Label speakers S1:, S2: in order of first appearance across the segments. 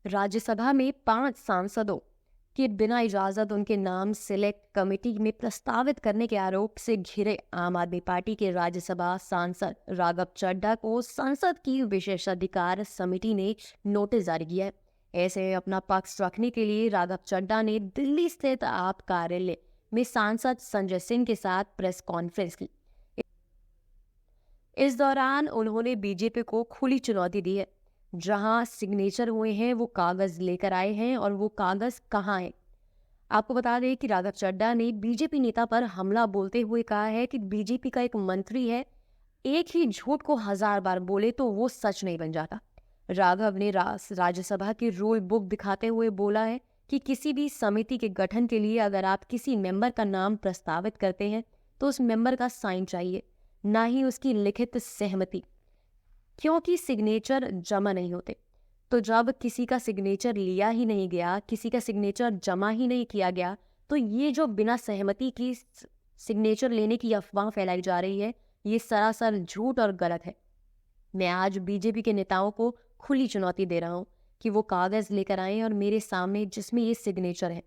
S1: राज्यसभा में 5 सांसदों के बिना इजाजत उनके नाम सिलेक्ट कमेटी में प्रस्तावित करने के आरोप से घिरे आम आदमी पार्टी के राज्यसभा सांसद राघव चड्ढा को संसद की विशेषाधिकार समिति ने नोटिस जारी किया है। ऐसे में अपना पक्ष रखने के लिए राघव चड्ढा ने दिल्ली स्थित आप कार्यालय में सांसद संजय सिंह के साथ प्रेस कॉन्फ्रेंस की। इस दौरान उन्होंने बीजेपी को खुली चुनौती दी है। जहां सिग्नेचर हुए हैं वो कागज लेकर आए हैं और वो कागज कहाँ है। आपको बता दें कि राघव चड्ढा ने बीजेपी नेता पर हमला बोलते हुए कहा है कि बीजेपी का एक मंत्री है, एक ही झूठ को 1000 बार बोले तो वो सच नहीं बन जाता। राघव ने राज्यसभा की रूल बुक दिखाते हुए बोला है कि किसी भी समिति के गठन के लिए अगर आप किसी मेंबर का नाम प्रस्तावित करते हैं तो उस मेंबर का साइन चाहिए, ना ही उसकी लिखित सहमति, क्योंकि सिग्नेचर जमा नहीं होते। तो जब किसी का सिग्नेचर लिया ही नहीं गया, किसी का सिग्नेचर जमा ही नहीं किया गया, तो ये जो बिना सहमति की सिग्नेचर लेने की अफवाह फैलाई जा रही है, ये सरासर झूठ और गलत है। मैं आज बीजेपी के नेताओं को खुली चुनौती दे रहा हूं कि वो कागज लेकर आए और मेरे सामने जिसमें ये सिग्नेचर है।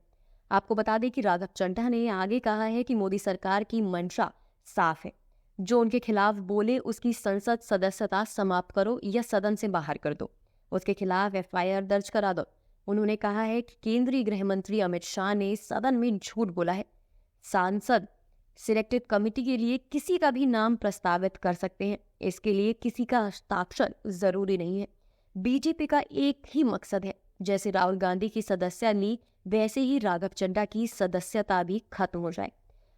S1: आपको बता दें कि राघव चड्ढा ने आगे कहा है कि मोदी सरकार की मंशा साफ है, जो उनके खिलाफ बोले उसकी संसद सदस्यता समाप्त करो या सदन से बाहर कर दो, उसके खिलाफ एफआईआर दर्ज करा दो। उन्होंने कहा है कि केंद्रीय गृह मंत्री अमित शाह ने सदन में झूठ बोला है। सांसद सिलेक्टेड कमेटी के लिए किसी का भी नाम प्रस्तावित कर सकते हैं, इसके लिए किसी का हस्ताक्षर जरूरी नहीं है। बीजेपी का एक ही मकसद है, जैसे राहुल गांधी की सदस्यता ली वैसे ही राघव चड्ढा की सदस्यता भी खत्म हो जाए।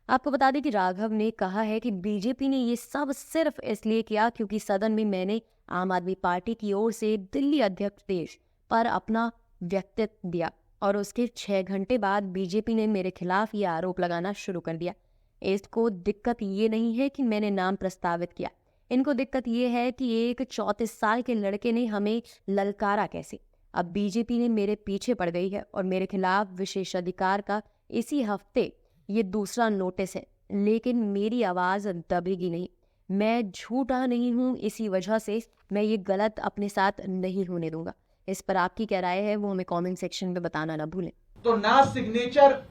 S1: आपको बता दें कि राघव ने कहा है कि बीजेपी ने ये सब सिर्फ इसलिए किया क्योंकि सदन में मैंने आम आदमी पार्टी की ओर से दिल्ली अध्यक्ष देश पर अपना व्यक्तित्व दिया और उसके 6 घंटे बाद बीजेपी ने मेरे खिलाफ ये आरोप लगाना शुरू कर दिया। इसको दिक्कत ये नहीं है कि मैंने नाम प्रस्तावित किया, इनको दिक्कत ये है कि एक 34 साल के लड़के ने हमें ललकारा कैसे। अब बीजेपी ने मेरे पीछे पड़ गई है और मेरे खिलाफ विशेषाधिकार का इसी हफ्ते ये दूसरा नोटिस है, लेकिन मेरी आवाज दबेगी नहीं। मैं झूठा नहीं हूं, इसी वजह से मैं ये गलत अपने साथ नहीं होने दूंगा। इस पर आपकी क्या राय है वो हमें कमेंट सेक्शन में बताना ना भूलें।
S2: तो ना सिग्नेचर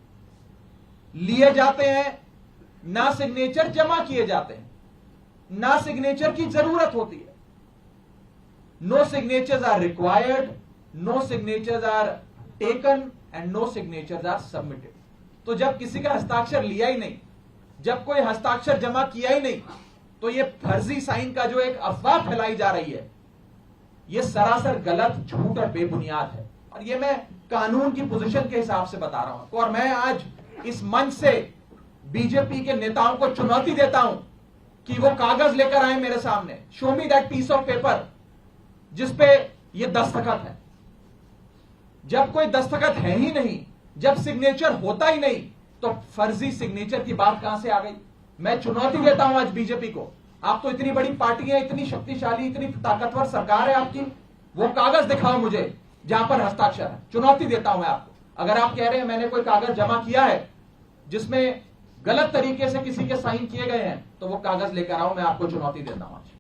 S2: लिए जाते हैं, ना सिग्नेचर जमा किए जाते हैं, ना सिग्नेचर की जरूरत होती है। No signatures are required, no signatures are taken and no signatures are submitted. तो जब किसी का हस्ताक्षर लिया ही नहीं, जब कोई हस्ताक्षर जमा किया ही नहीं, तो ये फर्जी साइन का जो एक अफवाह फैलाई जा रही है, ये सरासर गलत, झूठ और बेबुनियाद है। और ये मैं कानून की पोजीशन के हिसाब से बता रहा हूं। और मैं आज इस मंच से बीजेपी के नेताओं को चुनौती देता हूं कि वो कागज लेकर आए मेरे सामने, show me that piece of paper जिसपे ये दस्तखत है। जब कोई दस्तखत है ही नहीं, जब सिग्नेचर होता ही नहीं, तो फर्जी सिग्नेचर की बात कहां से आ गई। मैं चुनौती देता हूं आज बीजेपी को, आप तो इतनी बड़ी पार्टी है, इतनी शक्तिशाली, इतनी ताकतवर सरकार है आपकी, वो कागज दिखाओ मुझे जहां पर हस्ताक्षर है। चुनौती देता हूं मैं आपको। अगर आप कह रहे हैं मैंने कोई कागज जमा किया है जिसमें गलत तरीके से किसी के साइन किए गए हैं, तो वो कागज लेकर आओ, मैं आपको चुनौती देता हूं आज।